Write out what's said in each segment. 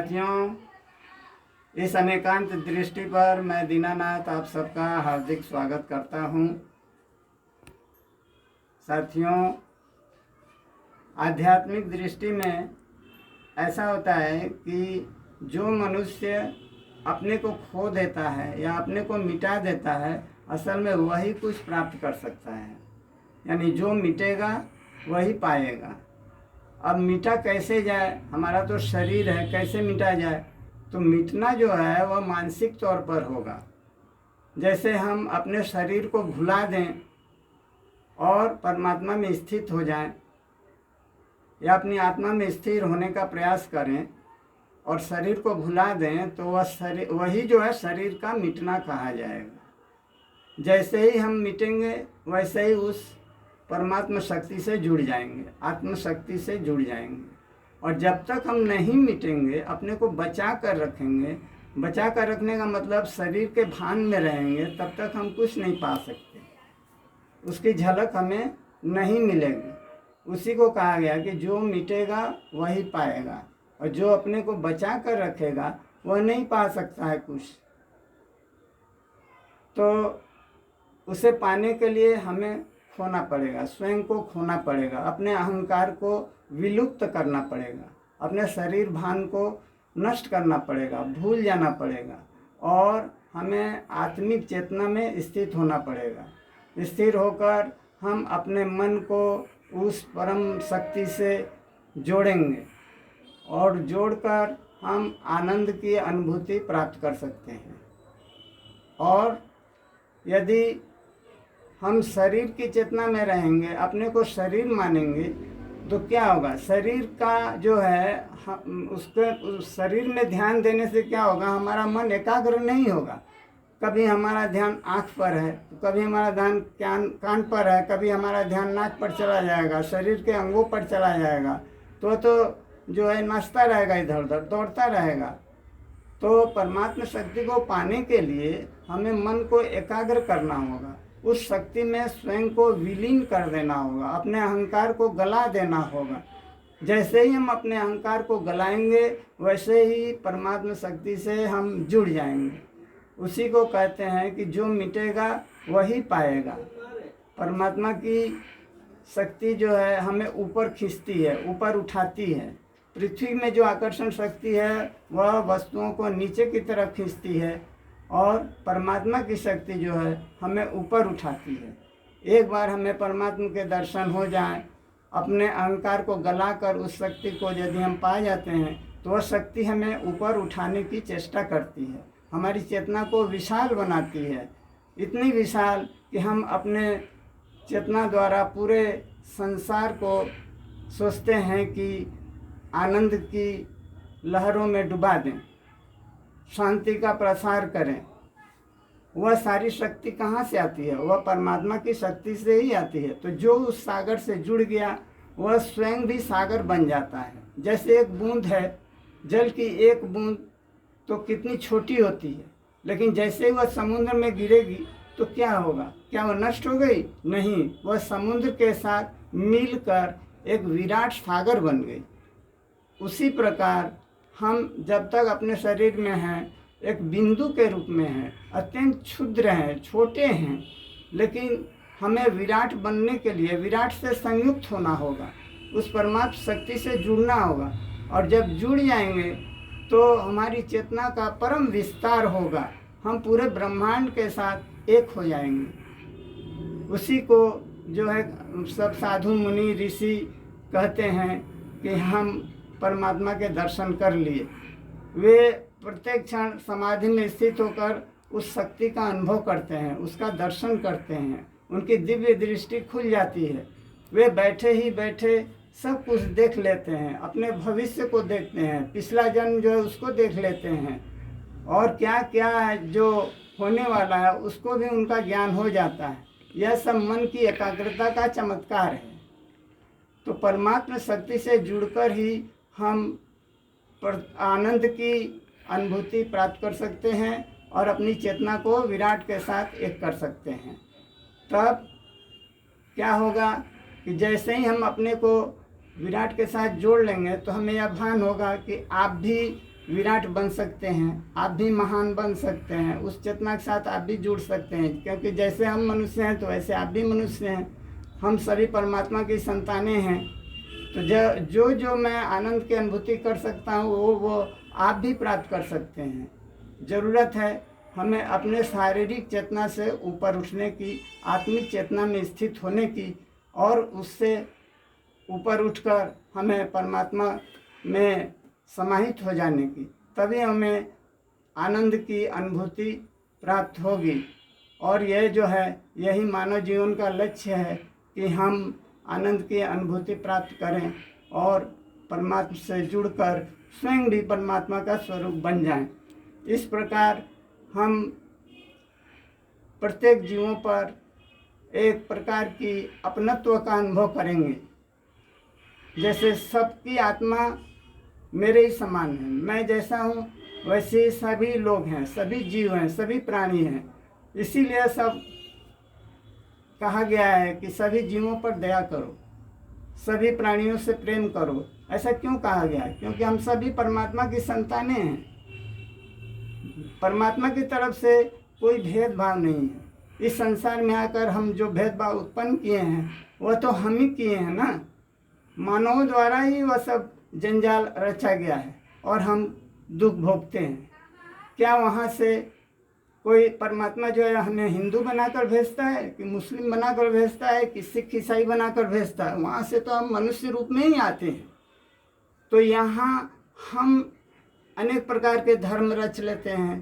साथियों, इस अनेकांत दृष्टि पर मैं दीनानाथ आप सबका हार्दिक स्वागत करता हूँ। साथियों, आध्यात्मिक दृष्टि में ऐसा होता है कि जो मनुष्य अपने को खो देता है या अपने को मिटा देता है, असल में वही कुछ प्राप्त कर सकता है। यानी जो मिटेगा वही पाएगा। अब मिटा कैसे जाए? हमारा तो शरीर है, कैसे मिटा जाए? तो मिटना जो है वह मानसिक तौर पर होगा। जैसे हम अपने शरीर को भुला दें और परमात्मा में स्थित हो जाएं, या अपनी आत्मा में स्थिर होने का प्रयास करें और शरीर को भुला दें, तो वह शरीर वही जो है शरीर का मिटना कहा जाएगा। जैसे ही हम मिटेंगे वैसे ही उस परमात्मा शक्ति से जुड़ जाएंगे, आत्म शक्ति से जुड़ जाएंगे। और जब तक हम नहीं मिटेंगे, अपने को बचा कर रखेंगे, बचा कर रखने का मतलब शरीर के भान में रहेंगे, तब तक हम कुछ नहीं पा सकते, उसकी झलक हमें नहीं मिलेगी। उसी को कहा गया कि जो मिटेगा वही पाएगा, और जो अपने को बचा कर रखेगा वह नहीं पा सकता है कुछ। तो उसे पाने के लिए हमें खोना पड़ेगा, स्वयं को खोना पड़ेगा, अपने अहंकार को विलुप्त करना पड़ेगा, अपने शरीर भान को नष्ट करना पड़ेगा, भूल जाना पड़ेगा, और हमें आत्मिक चेतना में स्थित होना पड़ेगा। स्थिर होकर हम अपने मन को उस परम शक्ति से जोड़ेंगे, और जोड़कर हम आनंद की अनुभूति प्राप्त कर सकते हैं। और यदि हम शरीर की चेतना में रहेंगे, अपने को शरीर मानेंगे, तो क्या होगा? शरीर का जो है उसके उस शरीर में ध्यान देने से क्या होगा? हमारा मन एकाग्र नहीं होगा। कभी हमारा ध्यान आँख पर है, कभी हमारा ध्यान कान पर है, कभी हमारा ध्यान नाक पर चला जाएगा, शरीर के अंगों पर चला जाएगा, तो जो है नाचता रहेगा, इधर उधर दौड़ता रहेगा। तो परमात्मा शक्ति को पाने के लिए हमें मन को एकाग्र करना होगा, उस शक्ति में स्वयं को विलीन कर देना होगा, अपने अहंकार को गला देना होगा। जैसे ही हम अपने अहंकार को गलाएंगे, वैसे ही परमात्मा शक्ति से हम जुड़ जाएंगे। उसी को कहते हैं कि जो मिटेगा वही पाएगा। परमात्मा की शक्ति जो है हमें ऊपर खींचती है, ऊपर उठाती है। पृथ्वी में जो आकर्षण शक्ति है वह वस्तुओं को नीचे की तरफ खींचती है, और परमात्मा की शक्ति जो है हमें ऊपर उठाती है। एक बार हमें परमात्मा के दर्शन हो जाएं, अपने अहंकार को गलाकर उस शक्ति को यदि हम पा जाते हैं, तो वह शक्ति हमें ऊपर उठाने की चेष्टा करती है, हमारी चेतना को विशाल बनाती है, इतनी विशाल कि हम अपने चेतना द्वारा पूरे संसार को सोचते हैं कि आनंद की लहरों में डुबा दें, शांति का प्रसार करें। वह सारी शक्ति कहाँ से आती है? वह परमात्मा की शक्ति से ही आती है। तो जो उस सागर से जुड़ गया वह स्वयं भी सागर बन जाता है। जैसे एक बूंद है, जल की एक बूंद तो कितनी छोटी होती है, लेकिन जैसे ही वह समुद्र में गिरेगी तो क्या होगा? क्या वह नष्ट हो गई? नहीं, वह समुद्र के साथ मिलकर एक विराट सागर बन गई। उसी प्रकार हम जब तक अपने शरीर में हैं, एक बिंदु के रूप में हैं, अत्यंत क्षुद्र हैं, छोटे हैं, लेकिन हमें विराट बनने के लिए विराट से संयुक्त होना होगा, उस परमात्मा शक्ति से जुड़ना होगा। और जब जुड़ जाएंगे तो हमारी चेतना का परम विस्तार होगा, हम पूरे ब्रह्मांड के साथ एक हो जाएंगे। उसी को जो है सब साधु मुनि ऋषि कहते हैं कि हम परमात्मा के दर्शन कर लिए। वे प्रत्येक क्षण समाधि में स्थित होकर उस शक्ति का अनुभव करते हैं, उसका दर्शन करते हैं, उनकी दिव्य दृष्टि खुल जाती है। वे बैठे ही बैठे सब कुछ देख लेते हैं, अपने भविष्य को देखते हैं, पिछला जन्म जो है उसको देख लेते हैं, और क्या क्या जो होने वाला है उसको भी उनका ज्ञान हो जाता है। यह सब मन की एकाग्रता का चमत्कार है। तो परमात्मा शक्ति से जुड़कर ही हम आनंद की अनुभूति प्राप्त कर सकते हैं और अपनी चेतना को विराट के साथ एक कर सकते हैं। तब क्या होगा कि जैसे ही हम अपने को विराट के साथ जोड़ लेंगे तो हमें यह भान होगा कि आप भी विराट बन सकते हैं, आप भी महान बन सकते हैं, उस चेतना के साथ आप भी जुड़ सकते हैं, क्योंकि जैसे हम मनुष्य हैं तो वैसे आप भी मनुष्य हैं, हम सभी परमात्मा की संतानें हैं। तो जो मैं आनंद की अनुभूति कर सकता हूँ वो आप भी प्राप्त कर सकते हैं। ज़रूरत है हमें अपने शारीरिक चेतना से ऊपर उठने की, आत्मिक चेतना में स्थित होने की, और उससे ऊपर उठकर हमें परमात्मा में समाहित हो जाने की, तभी हमें आनंद की अनुभूति प्राप्त होगी। और यह जो है यही मानव जीवन का लक्ष्य है कि हम आनंद की अनुभूति प्राप्त करें और परमात्मा से जुड़कर स्वयं भी परमात्मा का स्वरूप बन जाएं। इस प्रकार हम प्रत्येक जीवों पर एक प्रकार की अपनत्व का अनुभव करेंगे। जैसे सबकी आत्मा मेरे ही समान है, मैं जैसा हूँ वैसे ही सभी लोग हैं, सभी जीव हैं, सभी प्राणी हैं। इसीलिए सब कहा गया है कि सभी जीवों पर दया करो, सभी प्राणियों से प्रेम करो। ऐसा क्यों कहा गया है? क्योंकि हम सभी परमात्मा की संतानें हैं। परमात्मा की तरफ से कोई भेदभाव नहीं है। इस संसार में आकर हम जो भेदभाव उत्पन्न किए हैं वह तो हम ही किए हैं ना। मानवों द्वारा ही वह सब जंजाल रचा गया है और हम दुख भोगते हैं। क्या वहाँ से कोई परमात्मा जो है हमें हिंदू बनाकर भेजता है कि मुस्लिम बनाकर भेजता है कि सिख ईसाई बनाकर भेजता है? वहाँ से तो हम मनुष्य रूप में ही आते हैं। तो यहाँ हम अनेक प्रकार के धर्म रच लेते हैं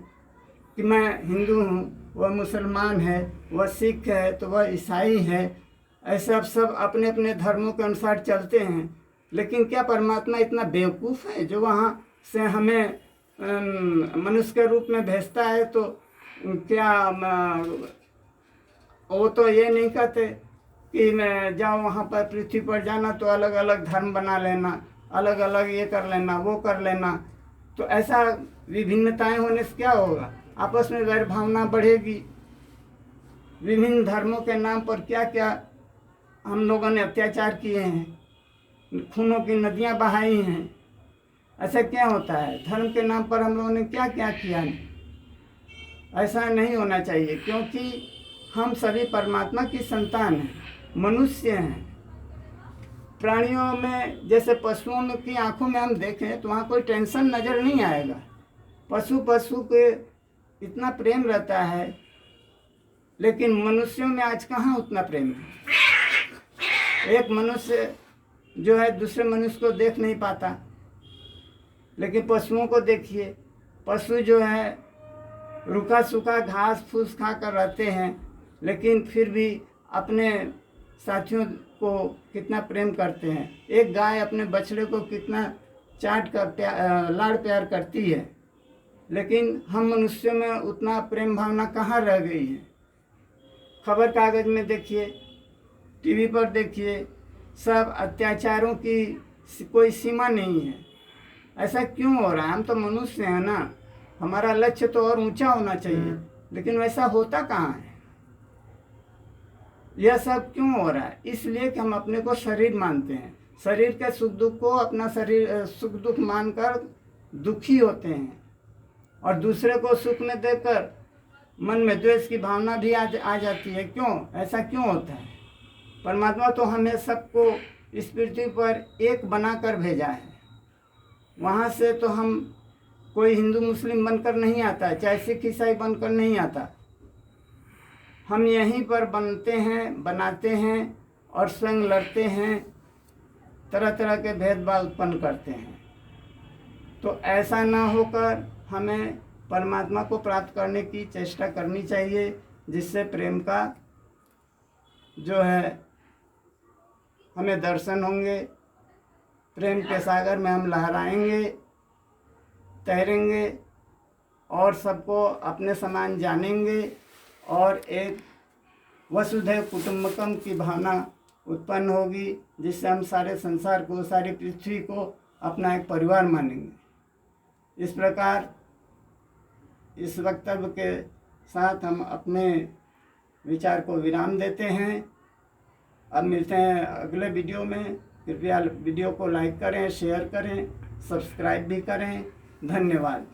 कि मैं हिंदू हूँ, वह मुसलमान है, वह सिख है तो वह ईसाई है। ऐसे अब सब अपने अपने धर्मों के अनुसार चलते हैं। लेकिन क्या परमात्मा इतना बेवकूफ़ है जो वहाँ से हमें मनुष्य के रूप में भेजता है? तो क्या वो तो ये नहीं कहते कि मैं जाओ वहाँ पर पृथ्वी पर जाना तो अलग अलग धर्म बना लेना, अलग अलग ये कर लेना, वो कर लेना। तो ऐसा विभिन्नताएं होने से क्या होगा? आपस में वैर भावना बढ़ेगी। विभिन्न धर्मों के नाम पर क्या क्या हम लोगों ने अत्याचार किए हैं, खूनों की नदियां बहाई हैं। ऐसा क्या होता है? धर्म के नाम पर हम लोगों ने क्या क्या किया है? ऐसा नहीं होना चाहिए, क्योंकि हम सभी परमात्मा की संतान हैं, मनुष्य हैं। प्राणियों में जैसे पशुओं में की आंखों में हम देखें तो वहाँ कोई टेंशन नज़र नहीं आएगा। पशु के इतना प्रेम रहता है, लेकिन मनुष्यों में आज कहाँ उतना प्रेम है। एक मनुष्य जो है दूसरे मनुष्य को देख नहीं पाता, लेकिन पशुओं को देखिए। पशु जो है रूखा सूखा घास फूस खा कर रहते हैं, लेकिन फिर भी अपने साथियों को कितना प्रेम करते हैं। एक गाय अपने बछड़े को कितना चाट कर लाड़ प्यार करती है, लेकिन हम मनुष्यों में उतना प्रेम भावना कहाँ रह गई है। खबर कागज में देखिए, टीवी पर देखिए, सब अत्याचारों की कोई सीमा नहीं है। ऐसा क्यों हो रहा है? हम तो मनुष्य हैं ना, हमारा लक्ष्य तो और ऊंचा होना चाहिए, लेकिन वैसा होता कहाँ है? यह सब क्यों हो रहा है? इसलिए कि हम अपने को शरीर मानते हैं। शरीर के सुख दुख को अपना शरीर सुख दुख मानकर दुखी होते हैं, और दूसरे को सुख में देकर मन में द्वेष की भावना भी आ जाती है। क्यों? ऐसा क्यों होता है? परमात्मा तो हमें सबको इस पृथ्वी पर एक बनाकर भेजा है। वहाँ से तो हम कोई हिंदू मुस्लिम बनकर नहीं आता है, चाहे सिख ईसाई बनकर नहीं आता। हम यहीं पर बनते हैं, बनाते हैं और स्वयं लड़ते हैं, तरह तरह के भेदभाव उत्पन्न करते हैं। तो ऐसा ना होकर हमें परमात्मा को प्राप्त करने की चेष्टा करनी चाहिए, जिससे प्रेम का जो है हमें दर्शन होंगे। प्रेम के सागर में हम लहराएंगे, तैरेंगे और सबको अपने समान जानेंगे, और एक वसुधैव कुटुंबकम की भावना उत्पन्न होगी, जिससे हम सारे संसार को, सारी पृथ्वी को अपना एक परिवार मानेंगे। इस प्रकार इस वक्तव्य के साथ हम अपने विचार को विराम देते हैं। अब मिलते हैं अगले वीडियो में। कृपया वीडियो को लाइक करें, शेयर करें, सब्सक्राइब भी करें धन्यवाद।